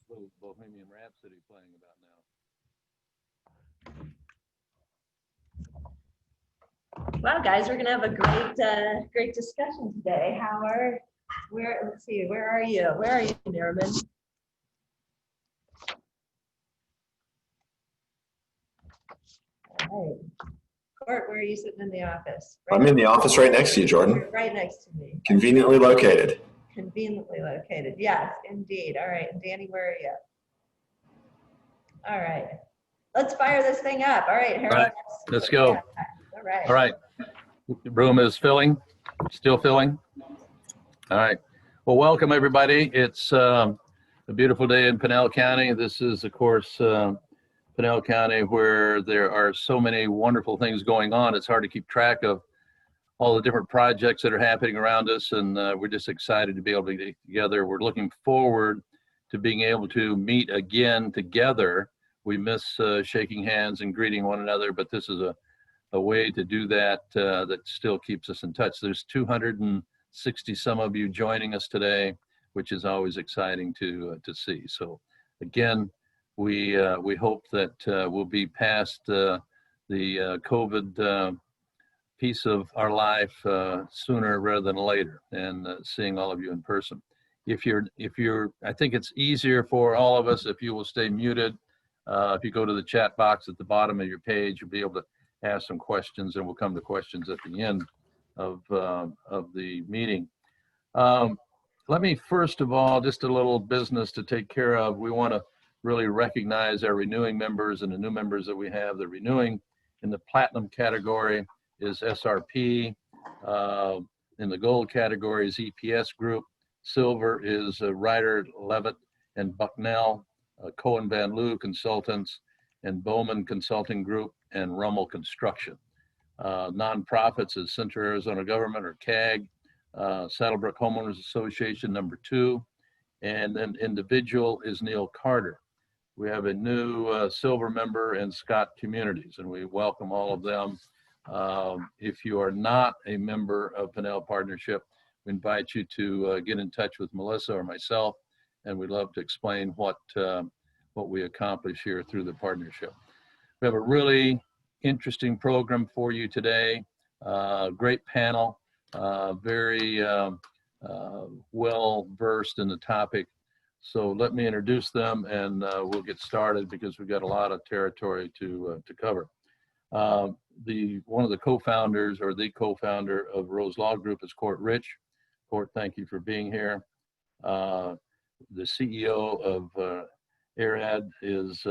little Bohemian Rhapsody playing about now. Wow, guys, we're gonna have a great discussion today. Let's see, where are you? Where are you, Nariman? All right. Court, where are you sitting in the office? Right, I'm in the office right next to you, Jordan. You're right next to me. Conveniently located. Conveniently located, yes, indeed. All right, and Danny, where are you? All right, let's fire this thing up. All right, Harold. All right, let's go. Yeah. All right, the room is filling, still filling. All right, well, welcome everybody. It's a beautiful day in Pinal County. This is, of course, Pinal County, where there are so many wonderful things going on. It's hard to keep track of all the different projects that are happening around us, and we're just excited to be able to get together. We're looking forward to being able to meet again together. We miss shaking hands and greeting one another, but this is a way to do that that still keeps us in touch. There's 260 some of you joining us today, which is always exciting to see. So again, we hope that we'll be past the COVID piece of our life sooner rather than later, and seeing all of you in person. If you're, I think it's easier for all of us if you will stay muted. If you go to the chat box at the bottom of your page, you'll be able to ask some questions, and we'll come to questions at the end of the meeting. Let me first of all, just a little business to take care of. We want to really recognize our renewing members and the new members that we have. The renewing in the platinum category is SRP. In the gold category is EPS Group. Silver is Ryder, Levitt, and Bucknell, Cohen Van Loo Consultants, and Bowman Consulting Group, and Rummel Construction. Nonprofits is Central Arizona Government, or CAG, Saddlebrook Homeowners Association, number 2, and then individual is Neil Carter. We have a new silver member in Scott Communities, and we welcome all of them. If you are not a member of Pinal Partnership, we invite you to get in touch with Melissa or myself, and we'd love to explain what we accomplish here through the partnership. We have a really interesting program for you today. Great panel, very well versed in the topic. So let me introduce them, and we'll get started because we've got a lot of territory to cover. One of the co-founders, or the co-founder of Rose Law Group, is Court Rich. Court, thank you for being here. The CEO of ARAD is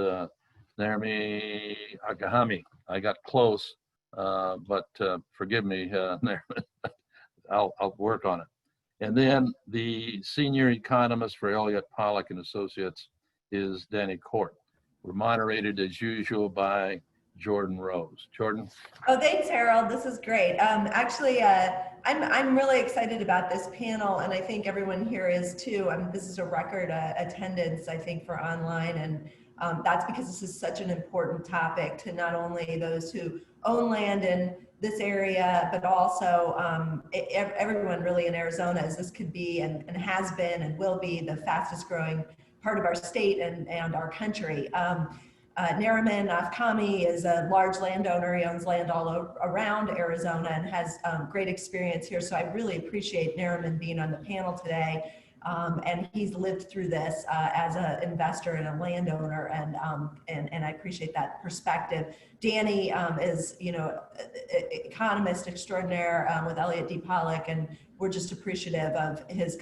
Nariman Afkhami. I got close, but forgive me, Nariman. I'll work on it. And then the senior economist for Elliot, Pollack and Associates is Danny Court. We're moderated as usual by Jordan Rose. Jordan? Oh, thanks, Harold. This is great. Actually, I'm really excited about this panel, and I think everyone here is too. This is a record attendance, I think, for online, and that's because this is such an important topic to not only those who own land in this area, but also everyone really in Arizona, as this could be and has been and will be the fastest growing part of our state and our country. Nariman Afkhami is a large landowner. He owns land all around Arizona and has great experience here. So I really appreciate Nariman being on the panel today. And he's lived through this as an investor and a landowner, and I appreciate that perspective. Danny is, economist extraordinaire with Elliot D. Pollack, and we're just appreciative of his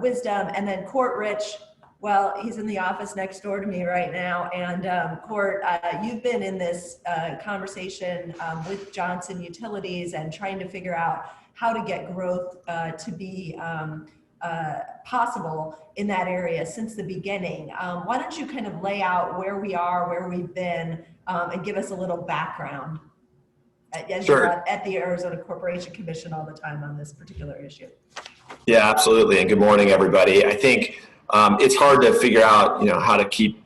wisdom. And then Court Rich, well, he's in the office next door to me right now. And Court, you've been in this conversation with Johnson Utilities and trying to figure out how to get growth to be possible in that area since the beginning. Why don't you kind of lay out where we are, where we've been, and give us a little background as Sure. You're at the Arizona Corporation Commission all the time on this particular issue. Yeah, absolutely. And good morning, everybody. I think it's hard to figure out, how to keep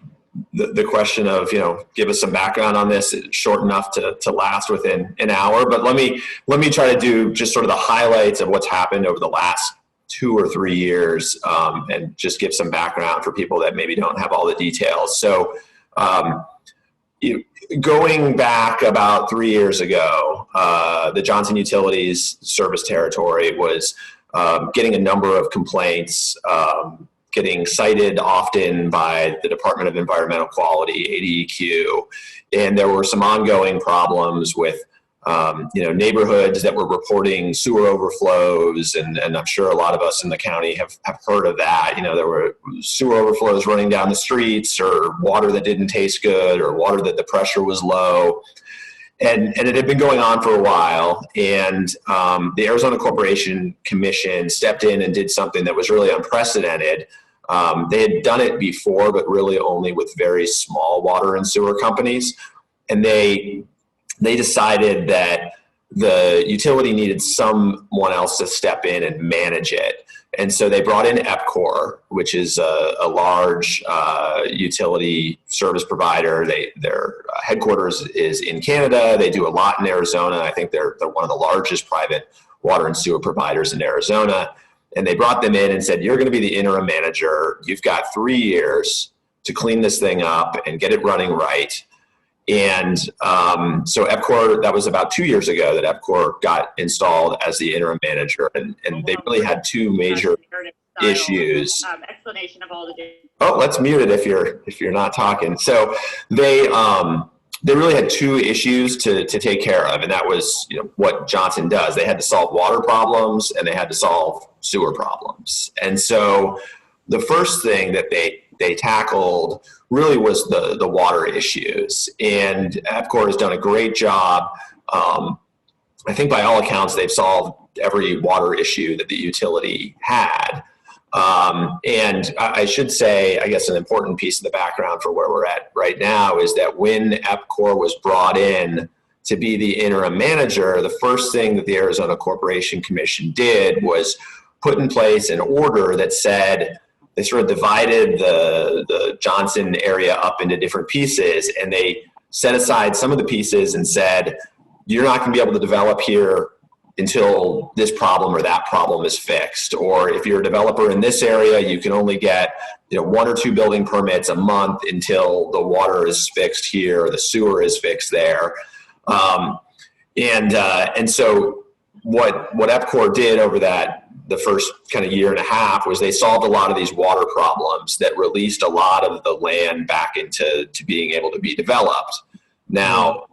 the question of, give us some background on this short enough to last within an hour. But let me try to do just sort of the highlights of what's happened over the last 2 or 3 years, and just give some background for people that maybe don't have all the details. So going back about 3 years ago, the Johnson Utilities service territory was getting a number of complaints, getting cited often by the Department of Environmental Quality, ADEQ, and there were some ongoing problems with neighborhoods that were reporting sewer overflows, and I'm sure a lot of us in the county have heard of that. There were sewer overflows running down the streets, or water that didn't taste good, or water that the pressure was low. And it had been going on for a while, and the Arizona Corporation Commission stepped in and did something that was really unprecedented. They had done it before, but really only with very small water and sewer companies, and they decided that the utility needed someone else to step in and manage it. And so they brought in EPCOR, which is a large utility service provider. Their headquarters is in Canada. They do a lot in Arizona. I think they're one of the largest private water and sewer providers in Arizona. And they brought them in and said, you're going to be the interim manager. You've got 3 years to clean this thing up and get it running right. And so EPCOR, that was about 2 years ago that EPCOR got installed as the interim manager, and they really had two major issues. Explanation of all the. Oh, let's mute it if you're not talking. So they really had two issues to take care of, and that was what Johnson does. They had to solve water problems and they had to solve sewer problems. And so the first thing that they tackled really was the water issues, and EPCOR has done a great job. I think by all accounts they've solved every water issue that the utility had. And I should say, I guess an important piece of the background for where we're at right now is that when EPCOR was brought in to be the interim manager, the first thing that the Arizona Corporation Commission did was put in place an order that said, they sort of divided the Johnson area up into different pieces, and they set aside some of the pieces and said, you're not going to be able to develop here until this problem or that problem is fixed. Or if you're a developer in this area, you can only get 1 or 2 building permits a month until the water is fixed here or the sewer is fixed there. And so what EPCOR did over the first kind of year and a half was they solved a lot of these water problems that released a lot of the land back into being able to be developed. Now,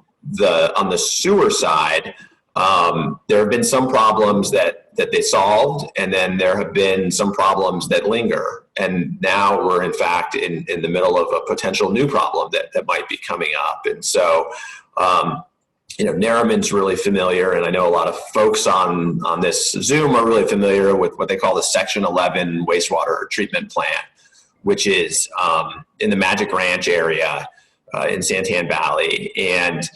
on the sewer side, there have been some problems that they solved, and then there have been some problems that linger. And now we're in fact in the middle of a potential new problem that might be coming up. And so, Nariman's really familiar, and I know a lot of folks on this Zoom are really familiar with what they call the Section 11 wastewater treatment plant, which is in the Magic Ranch area in Santan Valley. And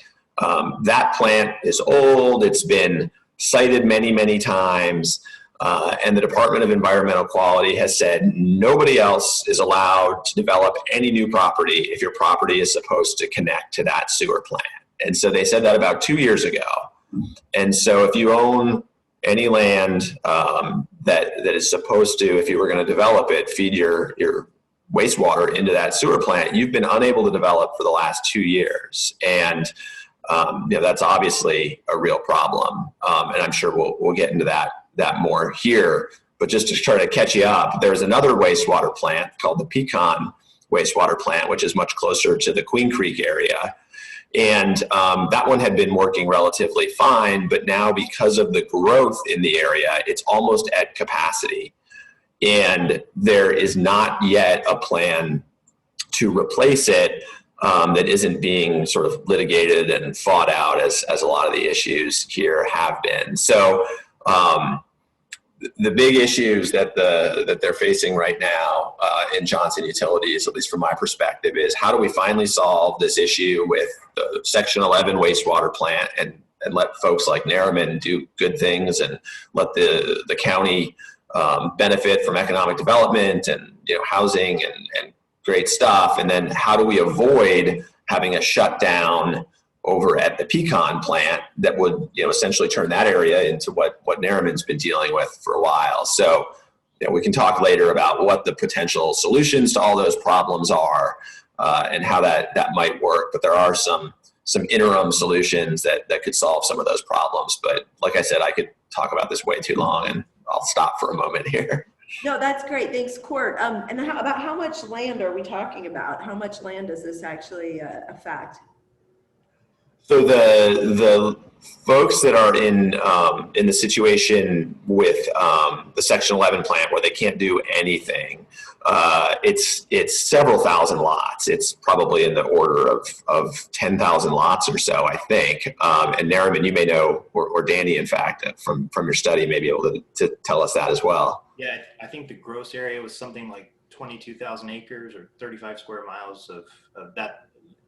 that plant is old. It's been cited many, many times. And the Department of Environmental Quality has said nobody else is allowed to develop any new property if your property is supposed to connect to that sewer plant. And so they said that about 2 years ago. And so if you own any land that is supposed to, if you were going to develop it, feed your wastewater into that sewer plant, you've been unable to develop for the last 2 years. And that's obviously a real problem. And I'm sure we'll get into that more here. But just to try to catch you up, there's another wastewater plant called the Pecan wastewater plant, which is much closer to the Queen Creek area. And that one had been working relatively fine, but now because of the growth in the area, it's almost at capacity. And there is not yet a plan to replace it that isn't being sort of litigated and fought out as a lot of the issues here have been. So the big issues that they're facing right now in Johnson Utilities, at least from my perspective, is how do we finally solve this issue with the Section 11 wastewater plant and let folks like Nariman do good things and let the county benefit from economic development and housing and great stuff. And then how do we avoid having a shutdown over at the Pecan plant that would essentially turn that area into what Nariman's been dealing with for a while. So we can talk later about what the potential solutions to all those problems are and how that might work. But there are some interim solutions that could solve some of those problems. But like I said, I could talk about this way too long, and I'll stop for a moment here. No, that's great. Thanks, Court. And about how much land are we talking about? How much land does this actually affect? So the folks that are in the situation with the Section 11 plant where they can't do anything, it's several thousand lots. It's probably in the order of 10,000 lots or so, I think. And Nariman, you may know, or Danny, in fact, from your study, may be able to tell us that as well. Yeah, I think the gross area was something like 22,000 acres or 35 square miles of that.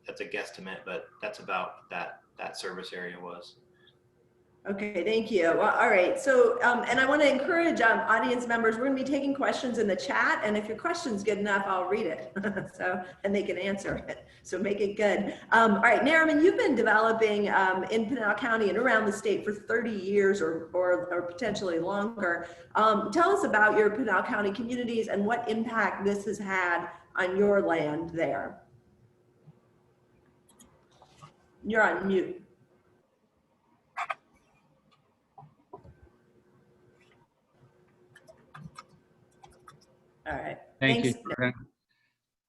That's a guesstimate, but that's about that service area was. Okay, thank you. Well, all right. So, and I want to encourage audience members, we're going to be taking questions in the chat. And if your question's good enough, I'll read it. So, and they can answer it. So make it good. All right, Nariman, you've been developing in Pinal County and around the state for 30 years or potentially longer. Tell us about your Pinal County communities and what impact this has had on your land there. You're on mute. All right. Thank Thanks.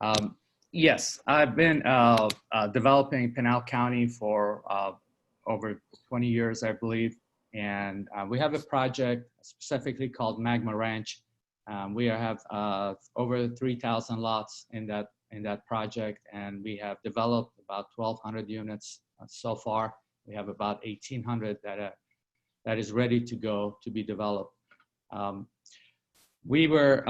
you. Yes, I've been developing Pinal County for over 20 years, I believe. And we have a project specifically called Magma Ranch. We have over 3,000 lots in that project, and we have developed about 1,200 units so far. We have about 1,800 that is ready to go to be developed. We were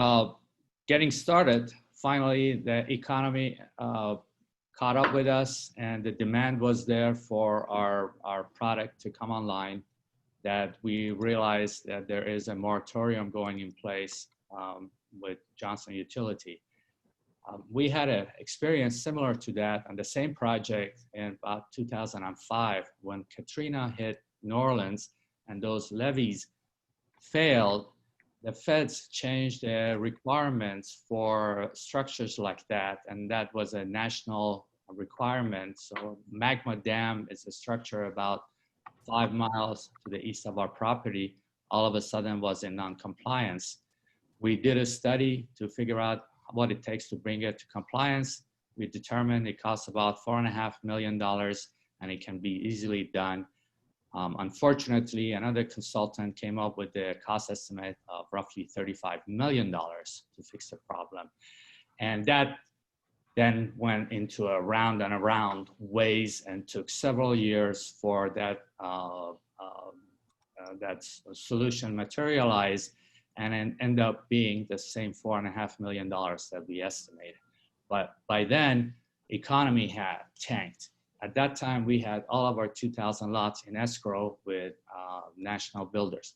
getting started. Finally, the economy caught up with us, and the demand was there for our product to come online, that we realized that there is a moratorium going in place with Johnson Utility. We had an experience similar to that on the same project in about 2005 when Katrina hit New Orleans and those levees failed. The feds changed their requirements for structures like that, and that was a national requirement. So Magma Dam is a structure about 5 miles to the east of our property, all of a sudden was in non-compliance. We did a study to figure out what it takes to bring it to compliance. We determined it costs about $4.5 million, and it can be easily done. Unfortunately, another consultant came up with a cost estimate of roughly $35 million to fix the problem. And that then went into a round and around ways and took several years for that, that solution materialize, and then end up being the same $4.5 million that we estimated. But by then, economy had tanked. At that time, we had all of our 2,000 lots in escrow with national builders.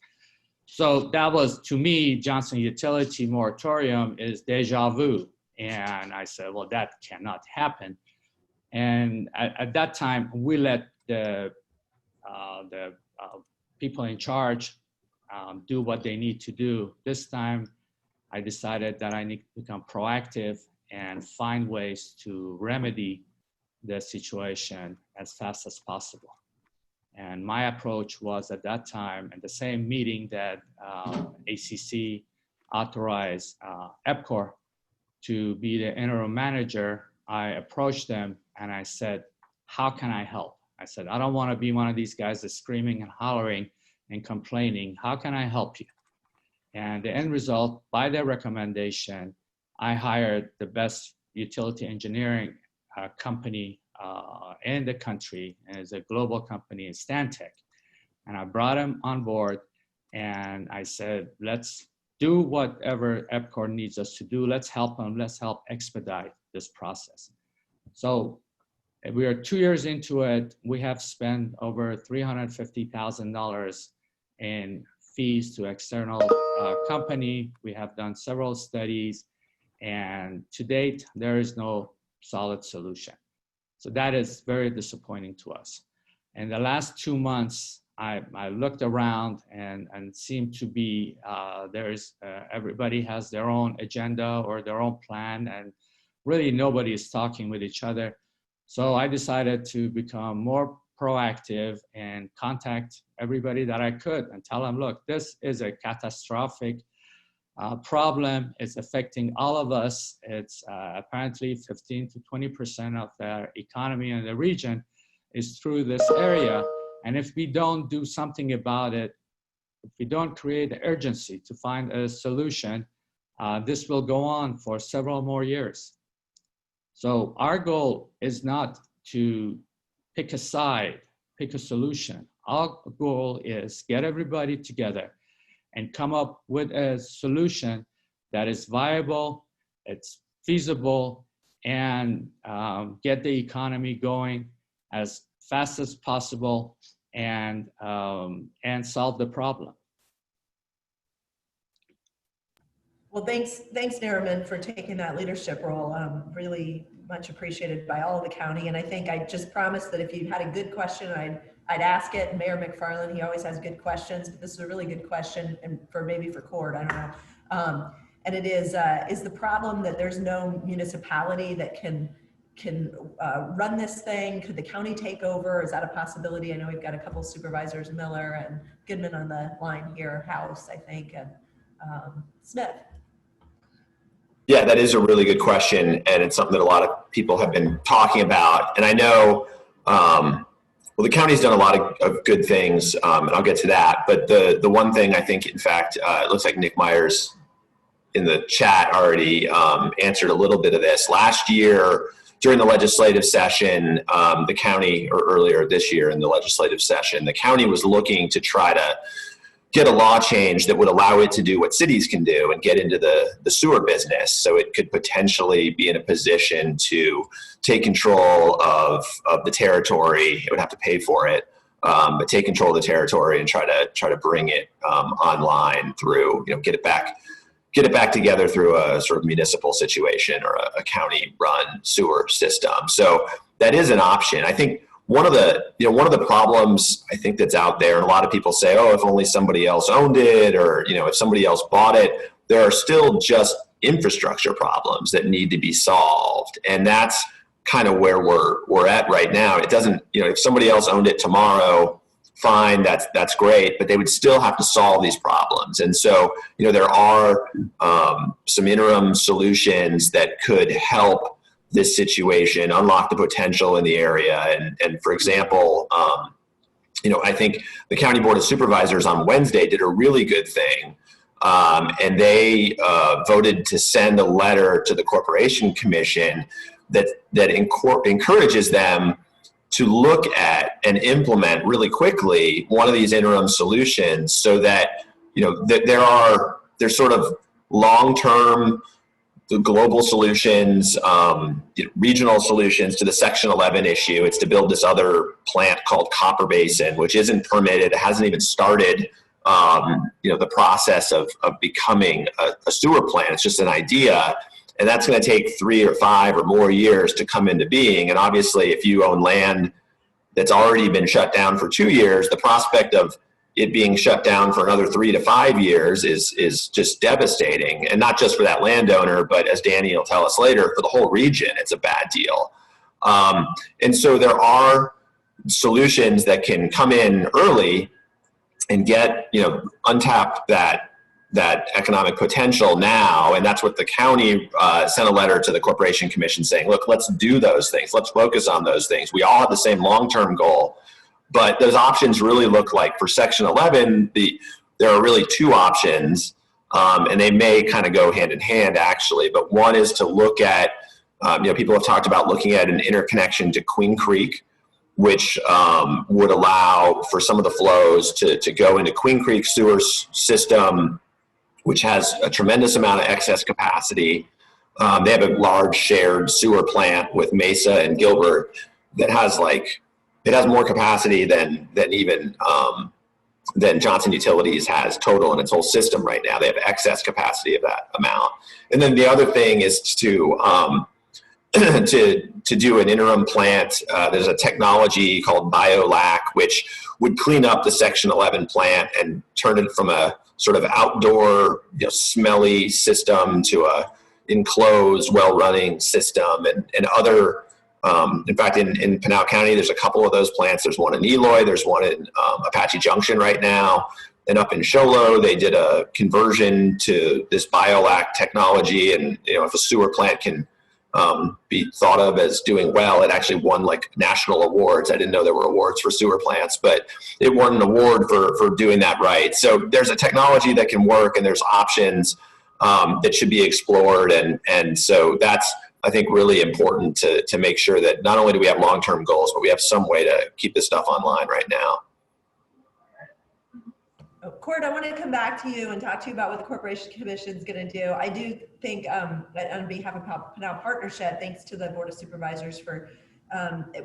So that was, to me, Johnson Utility moratorium is deja vu. And I said, well, that cannot happen. And at that time, we let the people in charge do what they need to do. This time, I decided that I need to become proactive and find ways to remedy the situation as fast as possible. And my approach was at that time, at the same meeting that ACC authorized EPCOR to be the interim manager, I approached them and I said, how can I help? I said, I don't want to be one of these guys that's screaming and hollering and complaining. How can I help you? And the end result, by their recommendation, I hired the best utility engineering company in the country, and it's a global company, Stantec. And I brought him on board and I said, let's do whatever EPCOR needs us to do. Let's help them. Let's help expedite this process. So we are 2 years into it. We have spent over $350,000 in fees to external company. We have done several studies, and to date, there is no solid solution. So that is very disappointing to us. In the last 2 months, I looked around and seemed to be everybody has their own agenda or their own plan, and really nobody is talking with each other. So I decided to become more proactive and contact everybody that I could and tell them, look, this is a catastrophic problem. It's affecting all of us. It's apparently 15 to 20% of the economy in the region is through this area. And if we don't do something about it, if we don't create the urgency to find a solution, this will go on for several more years. So our goal is not to pick a side, pick a solution. Our goal is get everybody together and come up with a solution that is viable, it's feasible, and get the economy going as fast as possible and solve the problem. Well, thanks, Nariman, for taking that leadership role. Really much appreciated by all of the county. And I think I just promised that if you had a good question, I'd ask it. Mayor McFarland, he always has good questions, but this is a really good question, and maybe for Cord, I don't know. And it is the problem that there's no municipality that can run this thing? Could the county take over? Is that a possibility? I know we've got a couple supervisors, Miller and Goodman on the line here, House, I think, and Smith. Yeah, that is a really good question, and it's something that a lot of people have been talking about. And I know, well, the county's done a lot of good things, and I'll get to that. But the one thing I think, in fact, it looks like Nick Myers in the chat already answered a little bit of this. Last year, during the legislative session, the county, or earlier this year in the legislative session, the county was looking to try to get a law change that would allow it to do what cities can do and get into the sewer business, so it could potentially be in a position to take control of the territory. It would have to pay for it, but take control of the territory and try to bring it online through, get it back together through a sort of municipal situation or a county-run sewer system. So that is an option. I think one of the problems I think that's out there, and a lot of people say, oh, if only somebody else owned it, or if somebody else bought it, there are still just infrastructure problems that need to be solved, and that's kind of where we're at right now. It doesn't, if somebody else owned it tomorrow, fine, that's great, but they would still have to solve these problems. And so, there are some interim solutions that could help this situation, unlock the potential in the area. And for example, I think the County Board of Supervisors on Wednesday did a really good thing. And they voted to send a letter to the Corporation Commission that encourages them to look at and implement really quickly one of these interim solutions, so that that there's sort of long-term global solutions, regional solutions to the Section 11 issue. It's to build this other plant called Copper Basin, which isn't permitted. It hasn't even started the process of becoming a sewer plant. It's just an idea. And that's going to take 3 or 5 or more years to come into being. And obviously, if you own land that's already been shut down for 2 years, the prospect of it being shut down for another 3 to 5 years is just devastating. And not just for that landowner, but as Danny will tell us later, for the whole region, it's a bad deal. And so there are solutions that can come in early and get, untap that economic potential now. And that's what the county sent a letter to the Corporation Commission saying, look, let's do those things. Let's focus on those things. We all have the same long-term goal, but those options really look like, for Section 11, there are really 2 options, and they may kind of go hand in hand, actually. But one is to look at, people have talked about looking at an interconnection to Queen Creek, which would allow for some of the flows to go into Queen Creek sewer system, which has a tremendous amount of excess capacity. They have a large shared sewer plant with Mesa and Gilbert that has it has more capacity than Johnson Utilities has total in its whole system right now. They have excess capacity of that amount. And then the other thing is to to do an interim plant. There's a technology called Pollack, which would clean up the Section 11 plant and turn it from a sort of outdoor, smelly system to a enclosed, well-running system, and other. In fact, in Pinal County, there's a couple of those plants. There's one in Eloy. There's one in Apache Junction right now. And up in Show Low, they did a conversion to this Pollack technology. And if a sewer plant can be thought of as doing well, it actually won like national awards. I didn't know there were awards for sewer plants, but it won an award for doing that right. So there's a technology that can work, and there's options that should be explored. And so that's, I think, really important to make sure that not only do we have long-term goals, but we have some way to keep this stuff online right now. Cord, I want to come back to you and talk to you about what the Corporation Commission is going to do. I do think that on behalf of Pinal Partnership, thanks to the Board of Supervisors for,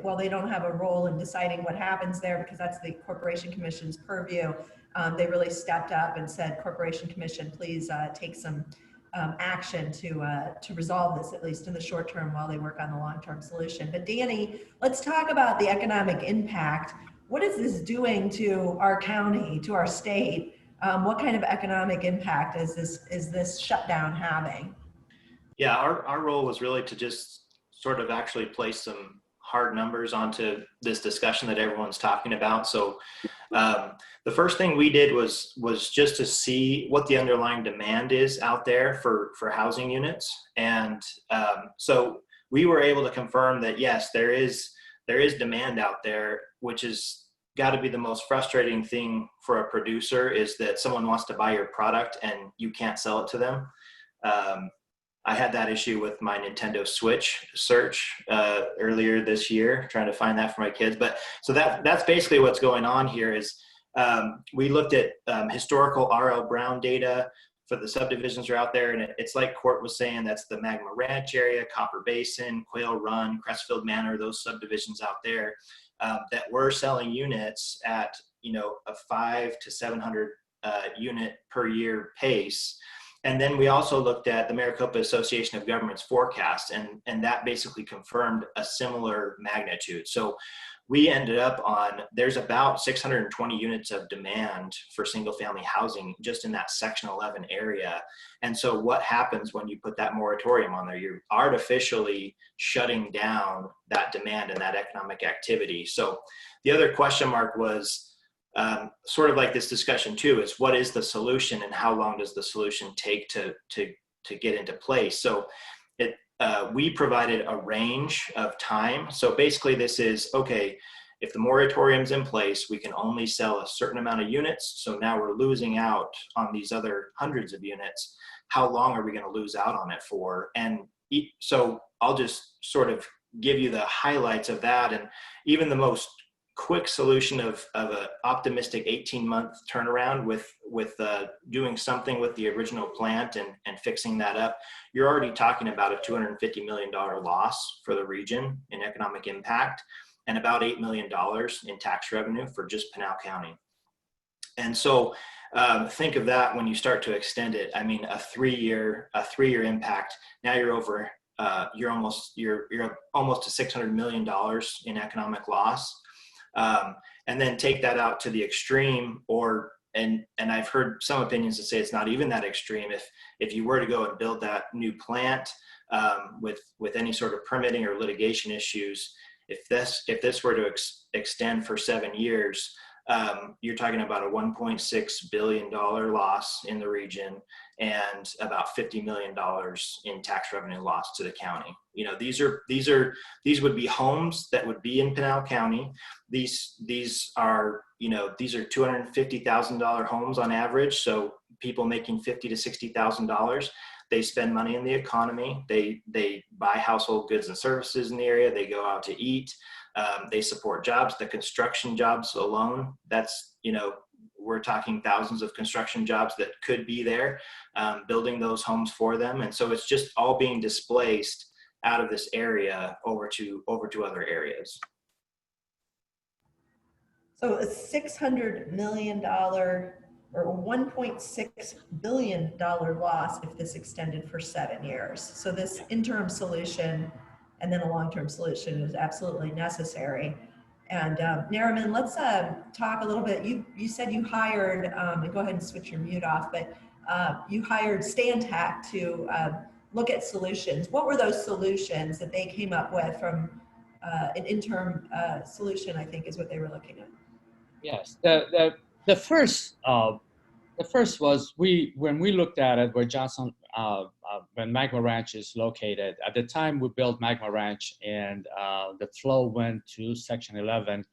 while they don't have a role in deciding what happens there because that's the Corporation Commission's purview, they really stepped up and said, Corporation Commission, please take some action to resolve this, at least in the short term, while they work on the long-term solution. But Danny, let's talk about the economic impact. What is this doing to our county, to our state? What kind of economic impact is this shutdown having? Yeah, our role was really to just sort of actually place some hard numbers onto this discussion that everyone's talking about. So the first thing we did was just to see what the underlying demand is out there for housing units. And so we were able to confirm that, yes, there is demand out there, which is got to be the most frustrating thing for a producer, is that someone wants to buy your product and you can't sell it to them. I had that issue with my Nintendo Switch search earlier this year, trying to find that for my kids. But so that's basically what's going on here is we looked at historical R.L. Brown data for the subdivisions are out there. And it's like Court was saying, that's the Magma Ranch area, Copper Basin, Quail Run, Crestfield Manor, those subdivisions out there that were selling units at, a 500 to 700 unit per year pace. And then we also looked at the Maricopa Association of Governments forecast, and that basically confirmed a similar magnitude. So we ended up on, there's about 620 units of demand for single family housing just in that Section 11 area. And so what happens when you put that moratorium on there? You're artificially shutting down that demand and that economic activity. So the other question mark was sort of like this discussion too, is what is the solution and how long does the solution take to get into place? So we provided a range of time. So basically this is, okay, if the moratorium's in place, we can only sell a certain amount of units. So now we're losing out on these other hundreds of units. How long are we going to lose out on it for? And so I'll just sort of give you the highlights of that. And even the most quick solution of an optimistic 18-month turnaround with doing something with the original plant and fixing that up, you're already talking about a $250 million loss for the region in economic impact and about $8 million in tax revenue for just Pinal County. And so think of that when you start to extend it. I mean, a three-year impact. Now you're over. You're almost to $600 million in economic loss. And then take that out to the extreme, and I've heard some opinions that say it's not even that extreme. If you were to go and build that new plant with any sort of permitting or litigation issues, if this were to extend for 7 years, you're talking about a $1.6 billion loss in the region and about $50 million in tax revenue loss to the county. These would be homes that would be in Pinal County. These are $250,000 homes on average. So people making $50,000 to $60,000. They spend money in the economy. They buy household goods and services in the area. They go out to eat. They support jobs. The construction jobs alone, that's, we're talking thousands of construction jobs that could be there, building those homes for them. And so it's just all being displaced out of this area over to other areas. So a $600 million or $1.6 billion loss if this extended for 7 years. So this interim solution and then a long-term solution is absolutely necessary. And Nariman, let's talk a little bit. You said you hired, and go ahead and switch your mute off, but you hired Stantec to look at solutions. What were those solutions that they came up with from an interim solution, I think is what they were looking at? Yes, the first was when we looked at it where Johnson when Magma Ranch is located. At the time we built Magma Ranch and the flow went to Section 11.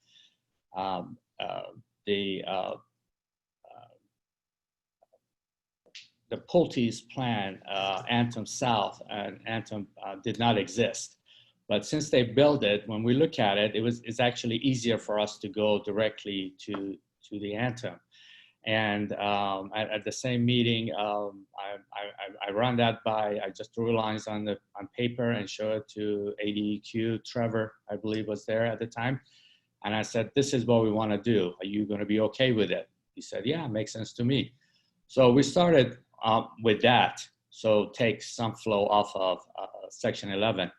The Pulte's plan, Anthem South and Anthem did not exist. But since they built it, when we look at it, it's actually easier for us to go directly to the Anthem. And at the same meeting, I run that by, I just drew lines on paper and showed it to ADEQ. Trevor, I believe, was there at the time. And I said, this is what we want to do. Are you going to be okay with it? He said, yeah, it makes sense to me. So we started with that. So take some flow off of Section 11.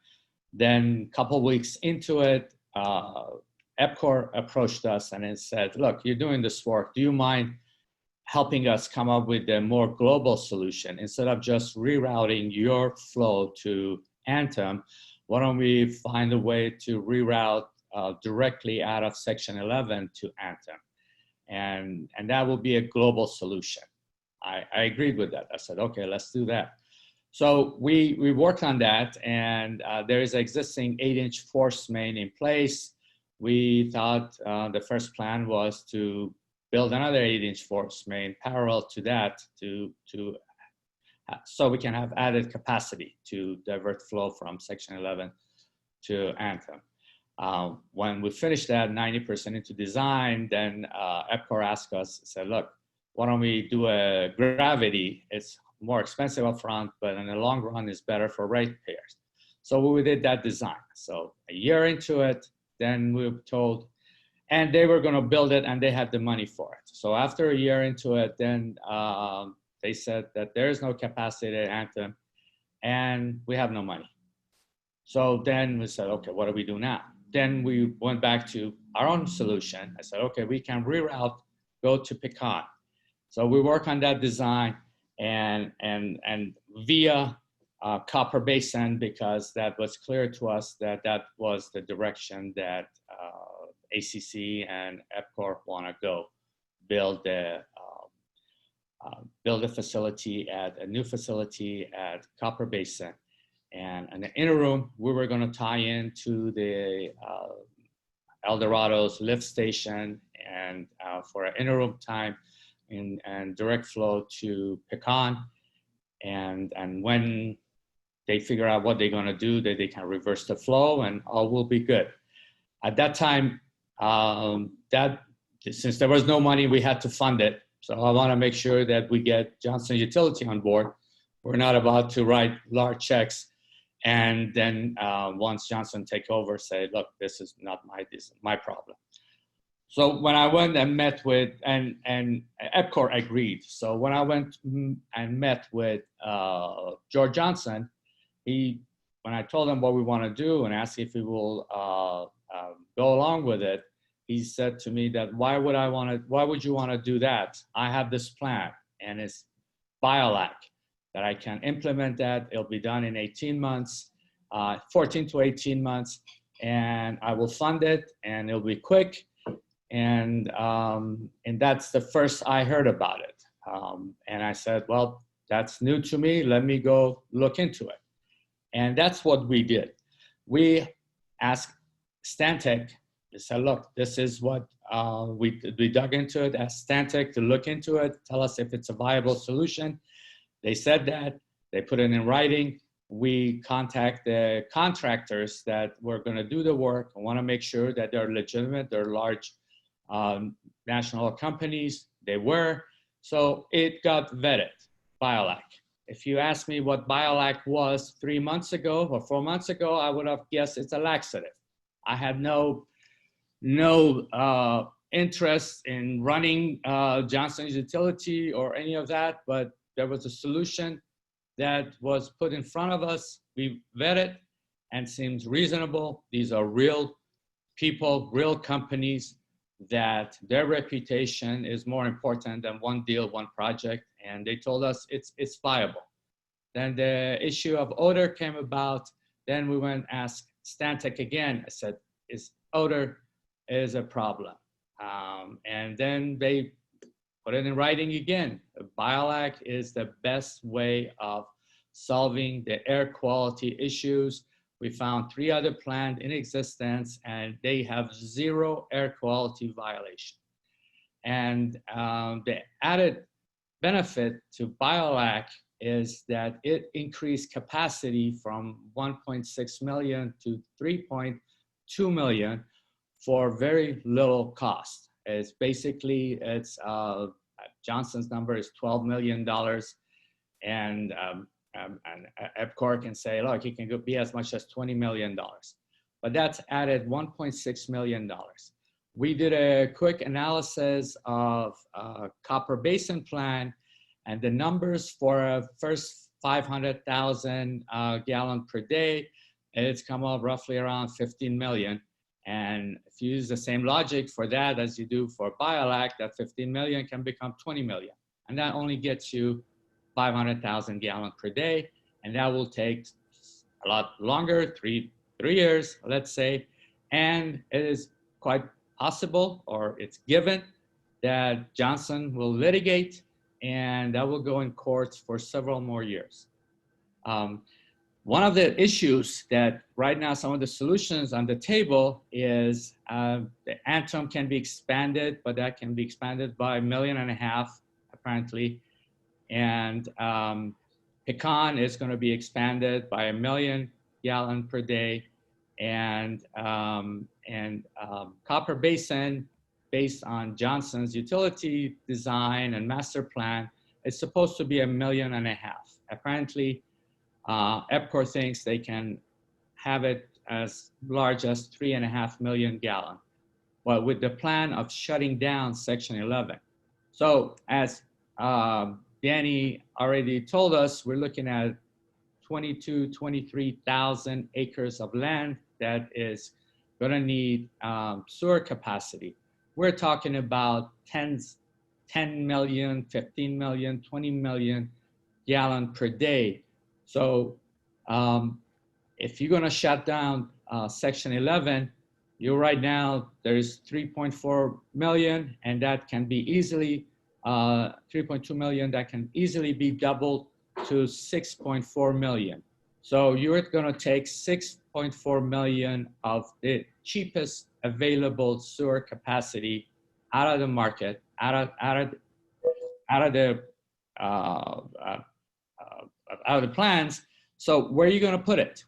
Then a couple weeks into it, EPCOR approached us and it said, look, you're doing this work. Do you mind helping us come up with a more global solution? Instead of just rerouting your flow to Anthem, why don't we find a way to reroute directly out of Section 11 to Anthem? And that will be a global solution. I agreed with that. I said, okay, let's do that. So we worked on that, and there is existing 8-inch force main in place. We thought the first plan was to build another 8-inch force main parallel to that so we can have added capacity to divert flow from Section 11 to Anthem. When we finished that 90% into design, then EPCOR asked us, said, look, why don't we do a gravity? It's more expensive up front, but in the long run is better for ratepayers. So we did that design. So a year into it, then we were told, and they were gonna build it and they had the money for it. So after a year into it, then they said that there is no capacity at Anthem and we have no money. So then we said, okay, what do we do now? Then we went back to our own solution. I said, okay, we can reroute, go to Pecan. So we work on that design and via Copper Basin, because that was clear to us that that was the direction that ACC and EPCOR want to go, build a facility a new facility at Copper Basin. And in the interim, we were going to tie into the El Dorado's lift station and for an interim time and direct flow to Pecan. And when they figure out what they're going to do, that they can reverse the flow and all will be good. At that time, since there was no money, we had to fund it. So I want to make sure that we get Johnson Utility on board. We're not about to write large checks and then once Johnson take over, say, look, this is my problem. So when I went and met with, and EPCOR agreed. So when I went and met with George Johnson, when I told him what we want to do and asked if he will go along with it, he said to me that why would you want to do that? I have this plan and it's BioLac that I can implement that. It'll be done in 18 months, 14 to 18 months, and I will fund it and it'll be quick. And that's the first I heard about it. And I said, well, that's new to me. Let me go look into it. And that's what we did. We asked Stantec, they said, look, this is what we dug into it, asked Stantec to look into it, tell us if it's a viable solution. They said that, they put it in writing. We contact the contractors that were gonna do the work and wanna make sure that they're legitimate, they're large national companies, they were. So it got vetted, BioLac. If you asked me what BioLac was 3 months ago or 4 months ago, I would have guessed it's a laxative. I had no interest in running Johnson's Utility or any of that, but there was a solution that was put in front of us. We vetted and seems reasonable. These are real people, real companies that their reputation is more important than one deal, one project, and they told us it's viable. Then the issue of odor came about. Then we went and asked Stantec again. I said, odor is a problem. And then they put it in writing again. Pollack is the best way of solving the air quality issues. We found 3 other plants in existence, and they have 0 air quality violation. And the added benefit to Pollack is that it increased capacity from 1.6 million to 3.2 million for very little cost. It's basically, Johnson's number is $12 million, and EPCOR can say, look, it can be as much as $20 million. But that's added $1.6 million. We did a quick analysis of Copper Basin plan, and the numbers for a first 500,000 gallon per day, it's come up roughly around 15 million. And if you use the same logic for that as you do for Pollack, that 15 million can become 20 million. And that only gets you 500,000 gallons per day. And that will take a lot longer, three years, let's say. And it is quite possible, or it's given, that Johnson will litigate, and that will go in courts for several more years. One of the issues that right now, some of the solutions on the table is the Antrim can be expanded, but that can be expanded by 1.5 million, apparently. And Pecan is going to be expanded by 1 million gallon per day. And Copper Basin, based on Johnson's utility design and master plan, is supposed to be 1.5 million. Apparently, EPCOR thinks they can have it as large as 3.5 million gallons, but with the plan of shutting down Section 11. So as Danny already told us, we're looking at 23,000 acres of land that is going to need sewer capacity. We're talking about 10 million, 15 million, 20 million gallon per day. So if you're going to shut down Section 11, right now there's 3.4 million, and that can be easily 3.2 million, that can easily be doubled to 6.4 million. So you're going to take 6.4 million of the cheapest available sewer capacity out of the market, out of the plans. So where are you going to put it?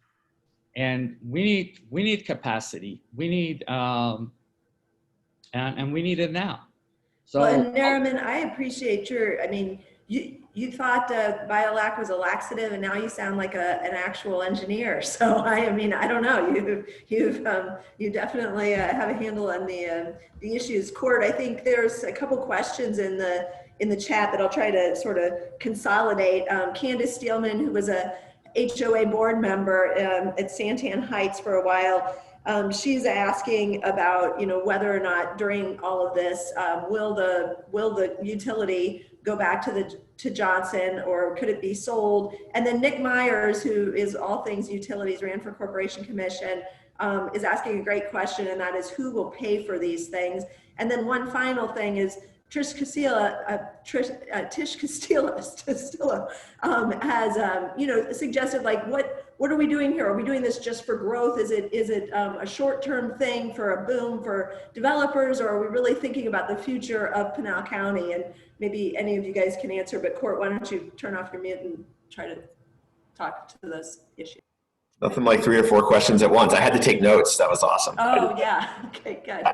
And we need capacity. We need and we need it now. So, well, and Nariman, I appreciate you thought Pollack was a laxative, and now you sound like an actual engineer. So I don't know. You definitely have a handle on the issues. Court, I think there's a couple questions in the chat that I'll try to sort of consolidate. Candace Steelman, who was a HOA board member at Santan Heights for a while, she's asking about whether or not during all of this will the utility go back to Johnson, or could it be sold? And then Nick Myers, who is all things utilities, ran for Corporation Commission, is asking a great question, and that is who will pay for these things? And then one final thing is Tish Castillo has suggested, like, what are we doing here? Are we doing this just for growth? Is it a short-term thing for a boom for developers, or are we really thinking about the future of Pinal County? And maybe any of you guys can answer, but Court, why don't you turn off your mute and try to talk to those issues? Nothing like 3 or 4 questions at once. I had to take notes. That was awesome. Oh, yeah. Okay, good.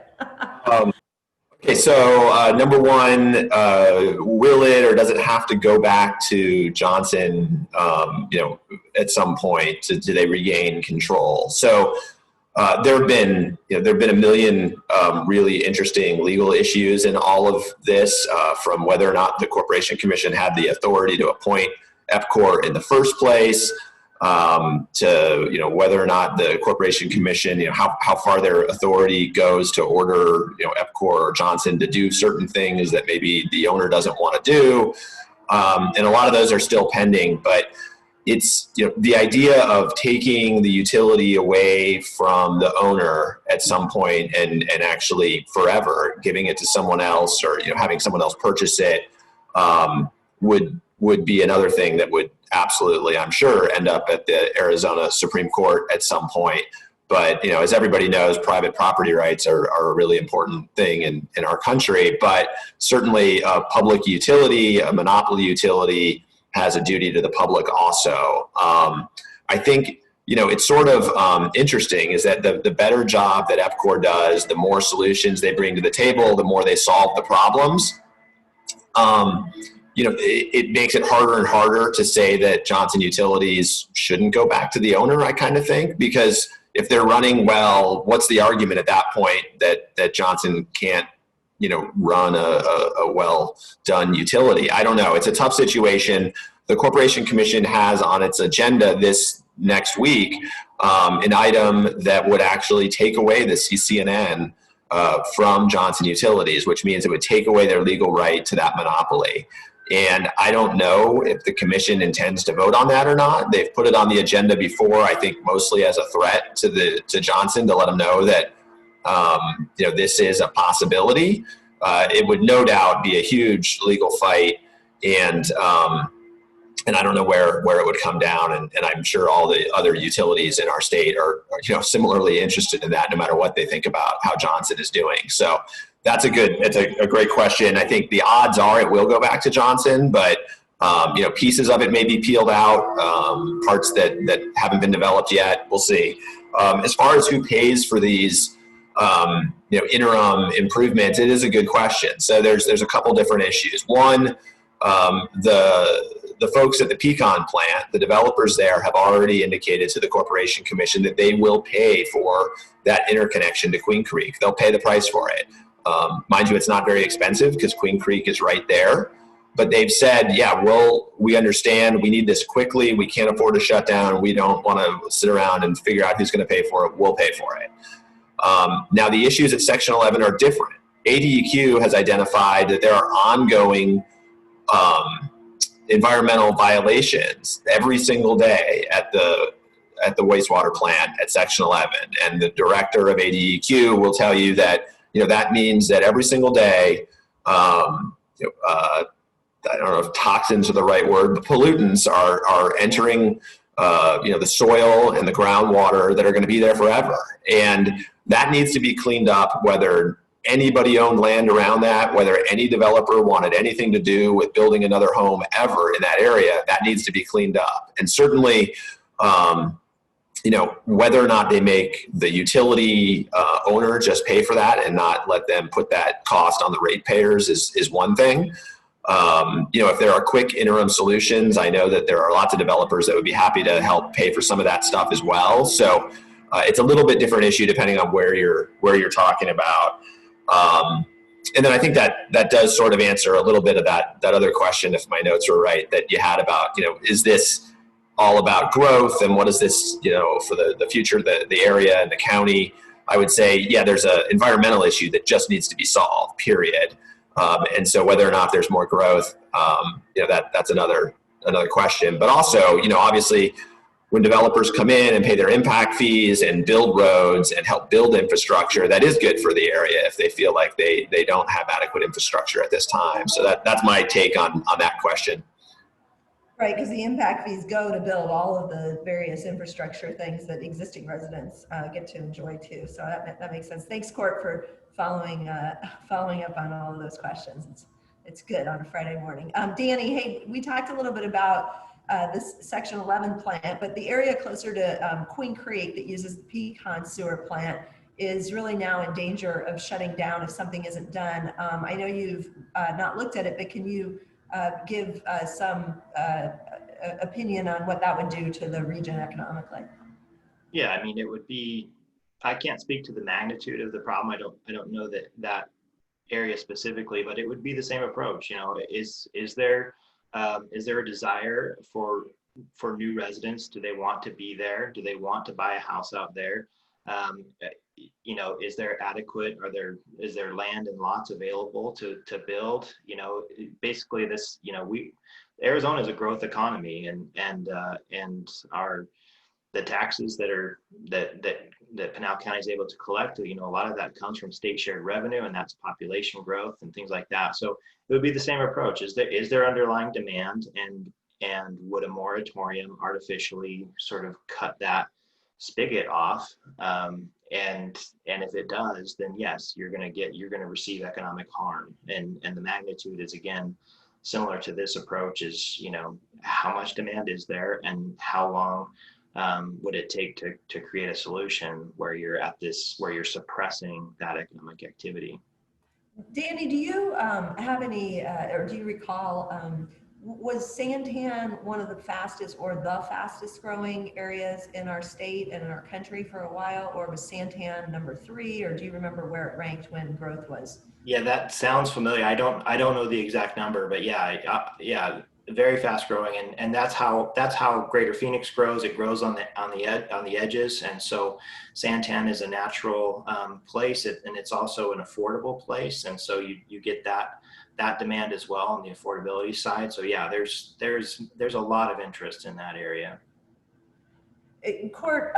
Okay, so number one, will it or does it have to go back to Johnson, at some point? Do they regain control? So there have been a million really interesting legal issues in all of this, from whether or not the Corporation Commission had the authority to appoint EPCOR in the first place, to, whether or not the Corporation Commission, how far their authority goes to order, EPCOR or Johnson to do certain things that maybe the owner doesn't want to do. And a lot of those are still pending, but it's, the idea of taking the utility away from the owner at some point and actually forever giving it to someone else, or, having someone else purchase it, would be another thing that would absolutely, I'm sure, end up at the Arizona Supreme Court at some point. But, as everybody knows, private property rights are a really important thing in our country. But certainly a public utility, a monopoly utility, has a duty to the public also. I think, it's sort of interesting is that the better job that EPCOR does, the more solutions they bring to the table, the more they solve the problems. It makes it harder and harder to say that Johnson Utilities shouldn't go back to the owner, I kind of think, because if they're running well, what's the argument at that point that Johnson can't, run a well-done utility? I don't know. It's a tough situation. The Corporation Commission has on its agenda this next week an item that would actually take away the CCNN from Johnson Utilities, which means it would take away their legal right to that monopoly. And I don't know if the commission intends to vote on that or not. They've put it on the agenda before, I think mostly as a threat to Johnson, to let him know that this is a possibility. It would no doubt be a huge legal fight, and I don't know where it would come down. And I'm sure all the other utilities in our state are similarly interested in that, no matter what they think about how Johnson is doing. So it's a great question. I think the odds are it will go back to Johnson, but pieces of it may be peeled out, parts that haven't been developed yet. We'll see. As far as who pays for these, interim improvements, it is a good question. So there's a couple different issues. One, the folks at the Pecan plant, the developers there, have already indicated to the Corporation Commission that they will pay for that interconnection to Queen Creek. They'll pay the price for it. Mind you, it's not very expensive because Queen Creek is right there. But they've said, yeah, we understand. We need this quickly. We can't afford to shut down. We don't want to sit around and figure out who's going to pay for it. We'll pay for it. Now, the issues at Section 11 are different. ADEQ has identified that there are ongoing environmental violations every single day at the wastewater plant at Section 11. And the director of ADEQ will tell you that that means that every single day, I don't know if toxins are the right word, but pollutants are entering, the soil and the groundwater that are going to be there forever. And that needs to be cleaned up, whether anybody owned land around that, whether any developer wanted anything to do with building another home ever in that area, that needs to be cleaned up. And certainly, whether or not they make the utility owner just pay for that and not let them put that cost on the ratepayers is one thing. If there are quick interim solutions, I know that there are lots of developers that would be happy to help pay for some of that stuff as well. So it's a little bit different issue depending on where you're talking about. And then I think that does sort of answer a little bit of that other question, if my notes were right, that you had about, is this all about growth and what is this, for the future, the area and the county? I would say, yeah, there's an environmental issue that just needs to be solved, period. And so whether or not there's more growth, that's another question. But also, obviously, when developers come in and pay their impact fees and build roads and help build infrastructure, that is good for the area if they feel like they don't have adequate infrastructure at this time. So that's my take on that question. Right, because the impact fees go to build all of the various infrastructure things that existing residents get to enjoy too. So that makes sense. Thanks, Court, for following up on all of those questions. It's good on a Friday morning. Danny, hey, we talked a little bit about this Section 11 plant, but the area closer to Queen Creek that uses the Pecan sewer plant is really now in danger of shutting down if something isn't done. I know you've not looked at it, but can you give some opinion on what that would do to the region economically? Yeah, I mean, it would be, I can't speak to the magnitude of the problem. I don't know that area specifically, but it would be the same approach. Is there a desire for for new residents? Do they want to be there? Do they want to buy a house out there? You know, is there adequate, is there land and lots available to build? You know, basically this, you know, Arizona is a growth economy, and the taxes that Pinal County is able to collect, you know, a lot of that comes from state shared revenue, and that's population growth and things like that. So it would be the same approach. Is there underlying demand, and would a moratorium artificially sort of cut that spigot off? And if it does, then yes, you're going to receive economic harm, and the magnitude is, again, similar to this approach. Is, you know, how much demand is there, and how long would it take to create a solution where you're suppressing that economic activity? Danny, do you have any, or do you recall, was Santan one of the fastest or the fastest growing areas in our state and in our country for a while, or was Santan number 3, or do you remember where it ranked when growth was? Yeah, that sounds familiar. I don't know the exact number, but yeah, very fast growing, and that's how Greater Phoenix grows. It grows on the edges, and so Santan is a natural place, and it's also an affordable place, and so you get that demand as well on the affordability side. So yeah, there's a lot of interest in that area. Court,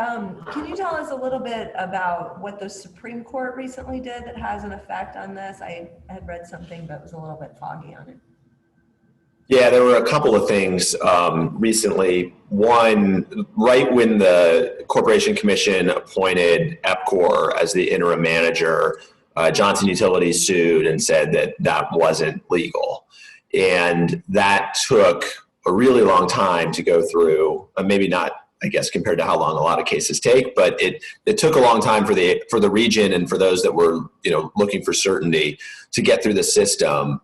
can you tell us a little bit about what the Supreme Court recently did that has an effect on this? I had read something, but was a little bit foggy on it. Yeah, there were a couple of things recently. One, right when the Corporation Commission appointed EPCOR as the interim manager, Johnson Utilities sued and said that wasn't legal. And that took a really long time to go through, maybe not, I guess, compared to how long a lot of cases take, but it took a long time for the region and for those that were, you know, looking for certainty to get through the system.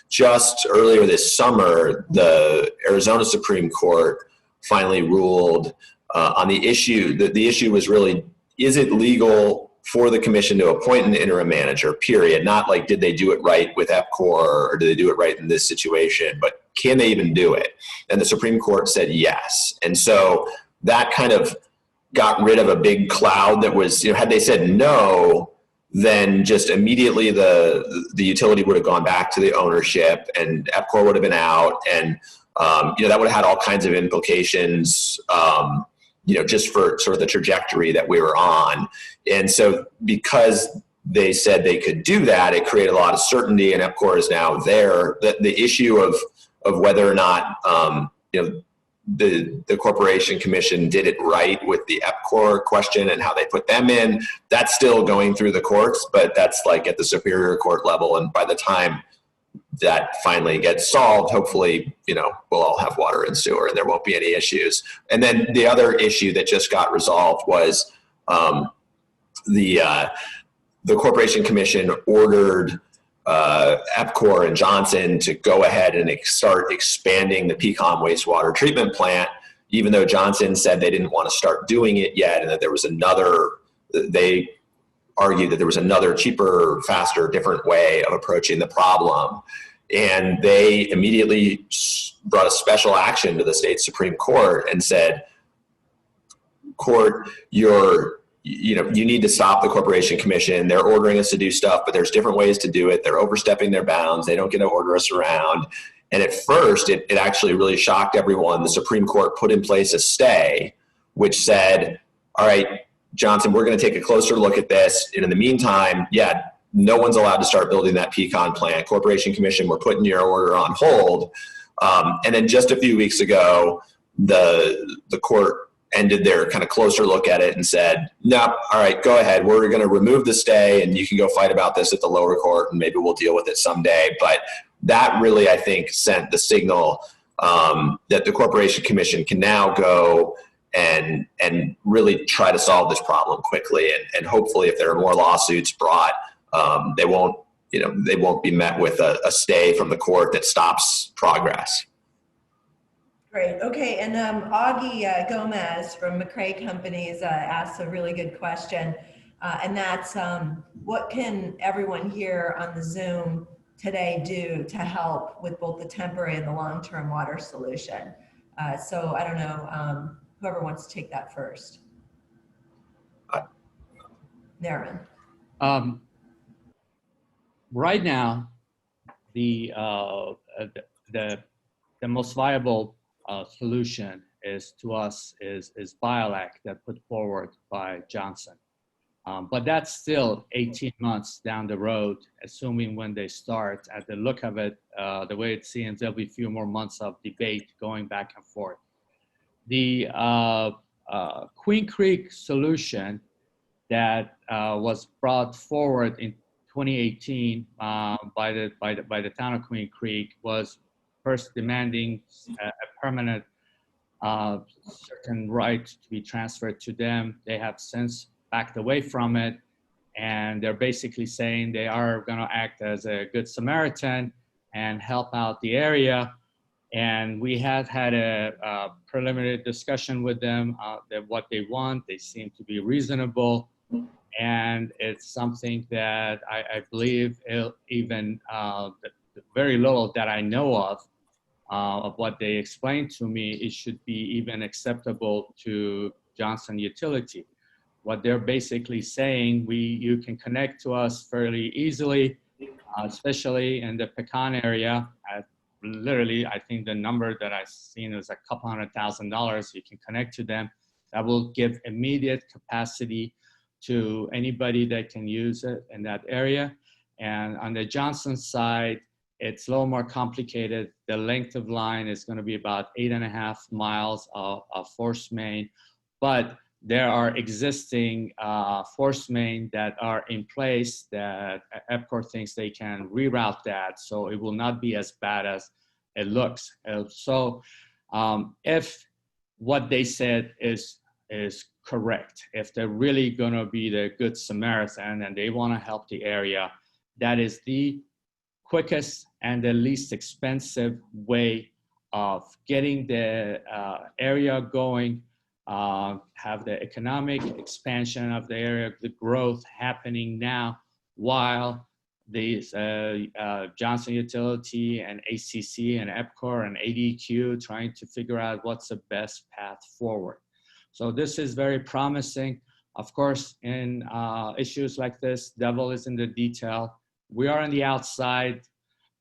Just earlier this summer, the Arizona Supreme Court finally ruled on the issue. The issue was really, is it legal for the commission to appoint an interim manager, period? Not like, did they do it right with EPCOR, or did they do it right in this situation, but can they even do it? And the Supreme Court said yes. And so that kind of got rid of a big cloud that was, you know, had they said no, then just immediately the utility would have gone back to the ownership, and EPCOR would have been out, and you know, that would have had all kinds of implications, you know, just for sort of the trajectory that we were on. And so because they said they could do that, it created a lot of certainty, and EPCOR is now there. The issue of whether or not you know, the Corporation Commission did it right with the EPCOR question and how they put them in, that's still going through the courts, but that's like at the Superior Court level. And by the time that finally gets solved, hopefully, you know, we'll all have water and sewer and there won't be any issues. And then the other issue that just got resolved was the Corporation Commission ordered EPCOR and Johnson to go ahead and start expanding the Pecan wastewater treatment plant, even though Johnson said they didn't want to start doing it yet, and that there was they argued that there was another cheaper, faster, different way of approaching the problem. And they immediately brought a special action to the state Supreme Court and said, court, you need to stop the Corporation Commission. They're ordering us to do stuff, but there's different ways to do it. They're overstepping their bounds. They don't get to order us around. And at first, it actually really shocked everyone. The Supreme Court put in place a stay, which said, all right, Johnson, we're going to take a closer look at this. And in the meantime, yeah, no one's allowed to start building that Pecan plant. Corporation Commission, we're putting your order on hold. And then just a few weeks ago, the court ended their kind of closer look at it and said, nope, all right, go ahead. We're going to remove the stay and you can go fight about this at the lower court and maybe we'll deal with it someday. But that really, I think, sent the signal that the Corporation Commission can now go and really try to solve this problem quickly. And hopefully if there are more lawsuits brought, they won't be met with a stay from the court that stops progress. Great. Okay. And Augie Gomez from McCrae Companies asked a really good question. And that's what can everyone here on the Zoom today do to help with both the temporary and the long-term water solution? So I don't know, whoever wants to take that first. Nariman. Right now, the most viable solution is Pollack that put forward by Johnson. But that's still 18 months down the road, assuming when they start. At the look of it, the way it seems, there'll be a few more months of debate going back and forth. The Queen Creek solution that was brought forward in 2018 by the town of Queen Creek was first demanding a permanent certain right to be transferred to them. They have since backed away from it, and they're basically saying they are going to act as a good Samaritan and help out the area. And we have had a preliminary discussion with them that what they want. They seem to be reasonable, and it's something that I believe even very little that I know of what they explained to me, it should be even acceptable to Johnson Utility. What they're basically saying, you can connect to us fairly easily, especially in the Pecan area. Literally, I think the number that I've seen is a couple $100,000. You can connect to them. That will give immediate capacity to anybody that can use it in that area. And on the Johnson side, it's a little more complicated. The length of line is going to be about 8.5 miles of force main, but there are existing force main that are in place that EPCOR thinks they can reroute that, so it will not be as bad as it looks. So if what they said is correct, if they're really going to be the good Samaritan and they want to help the area, that is the quickest and the least expensive way of getting the area going, have the economic expansion of the area, the growth happening now, while these Johnson Utility and ACC and EPCOR and ADQ trying to figure out what's the best path forward. So this is very promising. Of course, in issues like this, devil is in the detail. We are on the outside,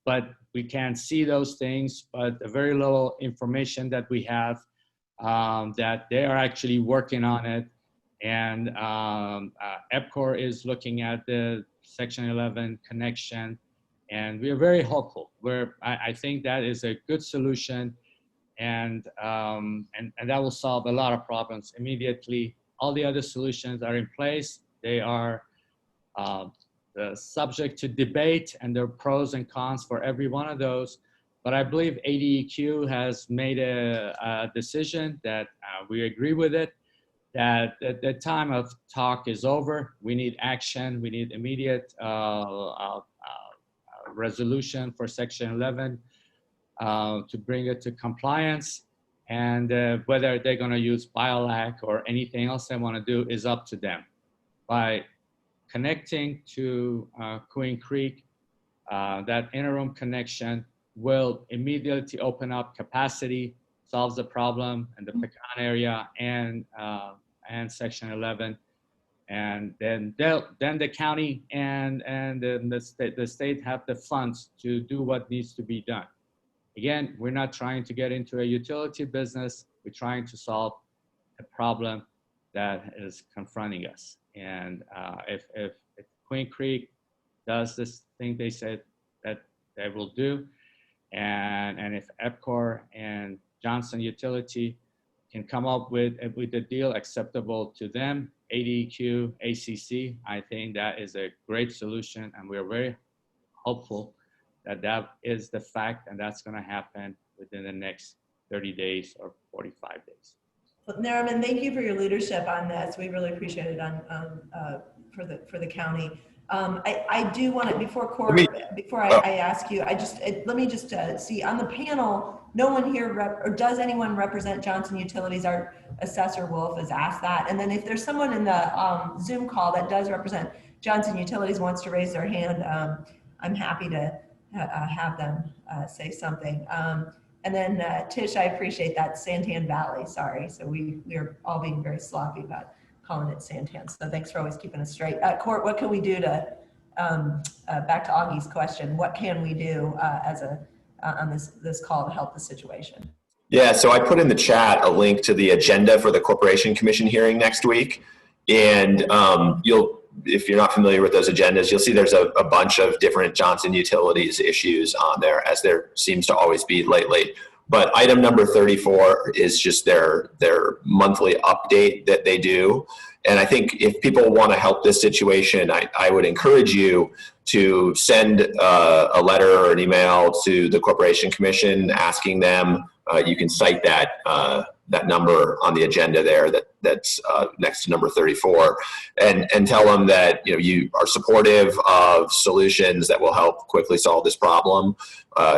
but we can't see those things, but the very little information that we have, that they are actually working on it. And EPCOR is looking at the Section 11 connection, and we are very hopeful. I think that is a good solution, and that will solve a lot of problems immediately. All the other solutions are in place. They are subject to debate, and there are pros and cons for every one of those. But I believe ADEQ has made a decision that we agree with it, that the time of talk is over. We need action. We need immediate resolution for Section 11 to bring it to compliance. And whether they're going to use Pollack or anything else they want to do is up to them. By connecting to Queen Creek, that interim connection will immediately open up capacity, solves the problem in the Pecan area and Section 11, and then the county and the state have the funds to do what needs to be done. Again, we're not trying to get into a utility business. We're trying to solve a problem that is confronting us. And if Queen Creek does this thing they said that they will do, and if EPCOR and Johnson Utility can come up with a deal acceptable to them, ADEQ, ACC, I think that is a great solution, and we're very hopeful that that is the fact, and that's going to happen within the next 30 days or 45 days. Well, Nariman, thank you for your leadership on this. We really appreciate it for the county. I do want to, before I ask you, let me just see on the panel, no one here or does anyone represent Johnson Utilities? Our assessor Wolf has asked that. And then if there's someone in the Zoom call that does represent Johnson Utilities wants to raise their hand, I'm happy to have them say something. And then Tish, I appreciate that, Santan Valley, sorry. So we're all being very sloppy about calling it Santan. So thanks for always keeping us straight. Court, what can we do to, back to Augie's question, what can we do on this call to help the situation? Yeah, so I put in the chat a link to the agenda for the Corporation Commission hearing next week. And if you're not familiar with those agendas, you'll see there's a bunch of different Johnson Utilities issues on there, as there seems to always be lately. But item number 34 is just their monthly update that they do. And I think if people want to help this situation, I would encourage you to send a letter or an email to the Corporation Commission asking them. You can cite that number on the agenda there that's next to number 34, and tell them that you are supportive of solutions that will help quickly solve this problem,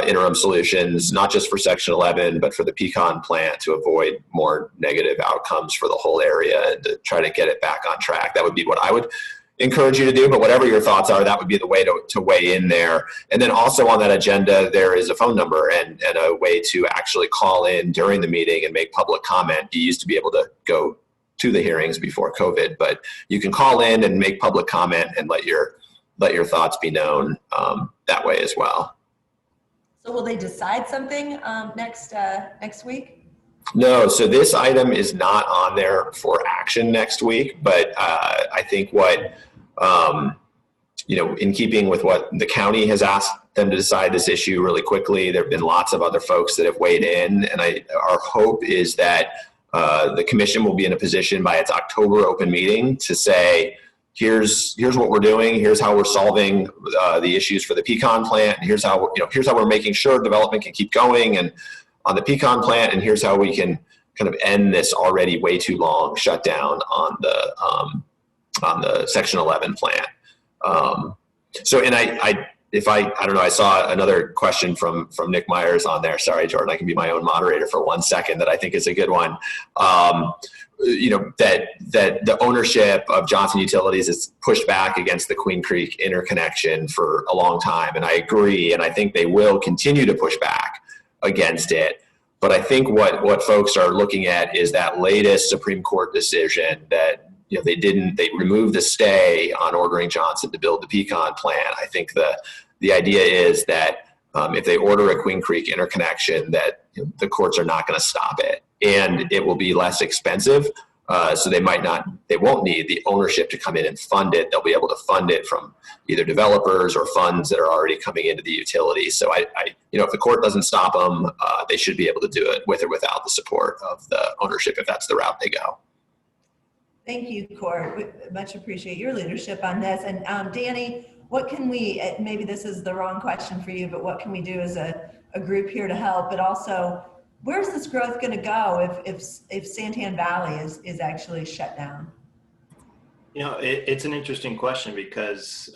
interim solutions, not just for Section 11, but for the pecan plant to avoid more negative outcomes for the whole area and to try to get it back on track. That would be what I would encourage you to do, but whatever your thoughts are, that would be the way to weigh in there. And then also on that agenda, there is a phone number and a way to actually call in during the meeting and make public comment. You used to be able to go to the hearings before COVID, but you can call in and make public comment and let your thoughts be known that way as well. So will they decide something next week? No, so this item is not on there for action next week, but I think what, in keeping with what the county has asked them to decide this issue really quickly, there have been lots of other folks that have weighed in, and our hope is that the commission will be in a position by its October open meeting to say, here's what we're doing, here's how we're solving the issues for the pecan plant, and here's how we're making sure development can keep going and on the pecan plant, and here's how we can kind of end this already way too long shutdown on the Section 11 plant. I don't know, I saw another question from Nick Myers on there. Sorry, Jordan, I can be my own moderator for 1 second that I think is a good one. That the ownership of Johnson Utilities is pushed back against the Queen Creek interconnection for a long time. And I agree, and I think they will continue to push back against it. But I think what folks are looking at is that latest Supreme Court decision that they removed the stay on ordering Johnson to build the pecan plant. I think the idea is that if they order a Queen Creek interconnection, that the courts are not going to stop it, and it will be less expensive. So they won't need the ownership to come in and fund it. They'll be able to fund it from either developers or funds that are already coming into the utility. So if the court doesn't stop them, they should be able to do it with or without the support of the ownership if that's the route they go. Thank you, Court. We much appreciate your leadership on this. And Danny, what can we, maybe this is the wrong question for you, but what can we do as a group here to help? But also, where's this growth going to go if Santan Valley is actually shut down? It's an interesting question because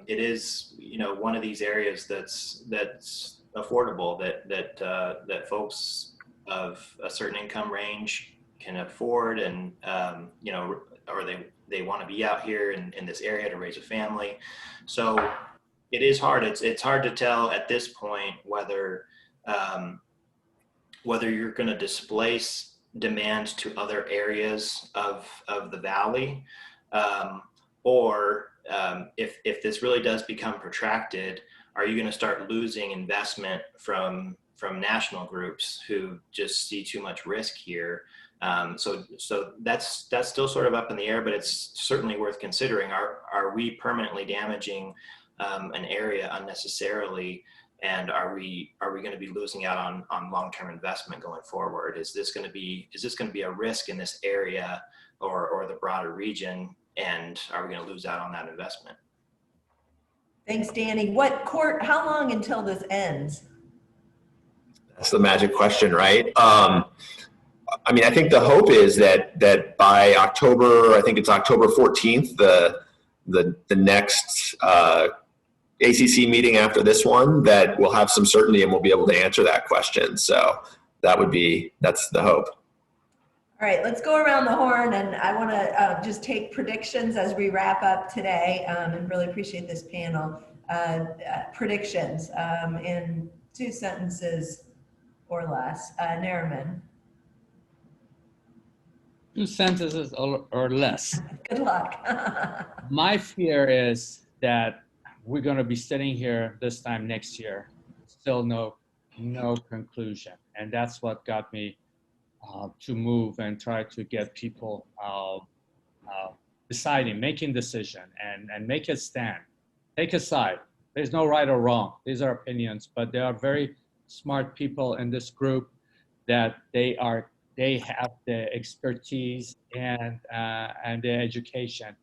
it is one of these areas that's affordable that folks of a certain income range can afford, and or they want to be out here in this area to raise a family. So it is hard. It's hard to tell at this point whether you're going to displace demand to other areas of the valley, or if this really does become protracted, are you going to start losing investment from national groups who just see too much risk here? So that's still sort of up in the air, but it's certainly worth considering. Are we permanently damaging an area unnecessarily? And are we going to be losing out on long-term investment going forward? Is this going to be a risk in this area or the broader region? And are we going to lose out on that investment? Thanks, Danny. How long until this ends? That's the magic question, right? I think the hope is that by October, I think it's October 14th, the next ACC meeting after this one, that we'll have some certainty and we'll be able to answer that question. So that's the hope. All right, let's go around the horn, and I want to just take predictions as we wrap up today, and really appreciate this panel. Predictions in 2 sentences. or less. Nariman, 2 sentences or less. good luck. My fear is that we're going to be sitting here this time next year, still no conclusion, and that's what got me to move and try to get people deciding, making decision, and make a stand, take a side. There's no right or wrong. These are opinions, but there are very smart people in this group that they have the expertise and the education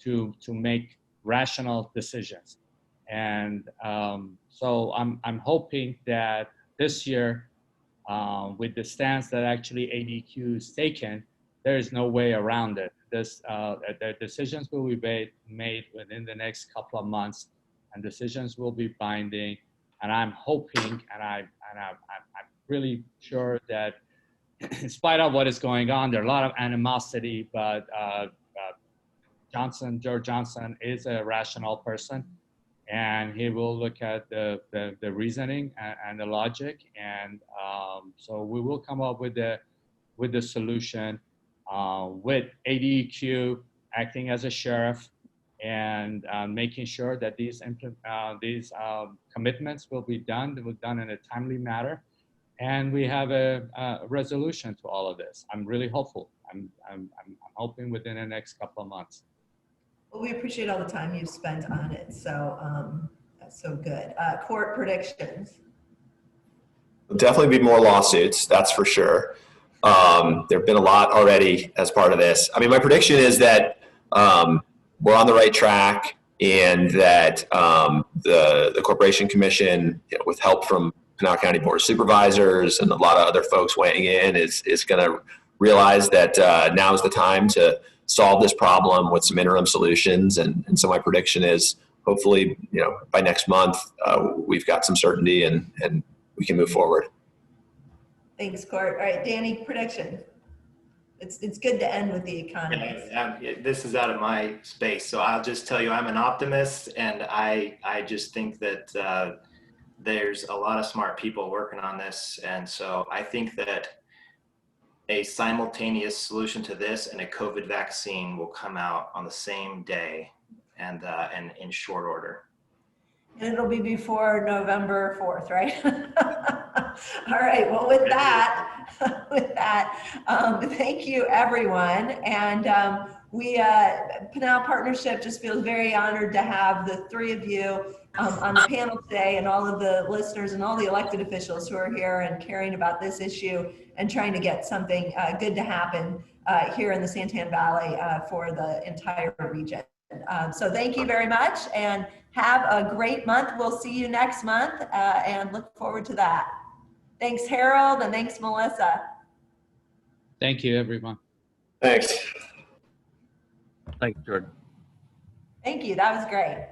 to make rational decisions. And so I'm hoping that this year, with the stance that actually ADQ is taken, there is no way around it. The decisions will be made within the next couple of months, and decisions will be binding. And I'm hoping, and I'm really sure that, in spite of what is going on, there are a lot of animosity, but George Johnson is a rational person, and he will look at the reasoning and the logic, and so we will come up with the solution with ADEQ acting as a sheriff and making sure that these commitments will be done in a timely manner, and we have a resolution to all of this. I'm really hopeful. I'm hoping within the next couple of months. Well, we appreciate all the time you've spent on it. So that's so good. Court predictions. There'll definitely be more lawsuits, that's for sure. There have been a lot already as part of this. I mean, my prediction is that we're on the right track, and that the Corporation Commission, with help from Pinal County Board of Supervisors and a lot of other folks weighing in, is going to realize that now is the time to solve this problem with some interim solutions. And so my prediction is, hopefully, by next month, we've got some certainty and we can move forward. Thanks, Court. All right, Danny, prediction. It's good to end with the Economist. This is out of my space, so I'll just tell you I'm an optimist, and I just think that there's a lot of smart people working on this, and so I think that a simultaneous solution to this and a COVID vaccine will come out on the same day and in short order. And it'll be before November 4th, right? All right, well, with that, thank you, everyone. And Pinal Partnership just feels very honored to have the three of you on the panel today, and all of the listeners and all the elected officials who are here and caring about this issue and trying to get something good to happen here in the Santan Valley for the entire region. So thank you very much, and have a great month. We'll see you next month, and look forward to that. Thanks, Harold, and thanks, Melissa. Thank you, everyone. Thanks. Thanks, Jordan. Thank you. That was great.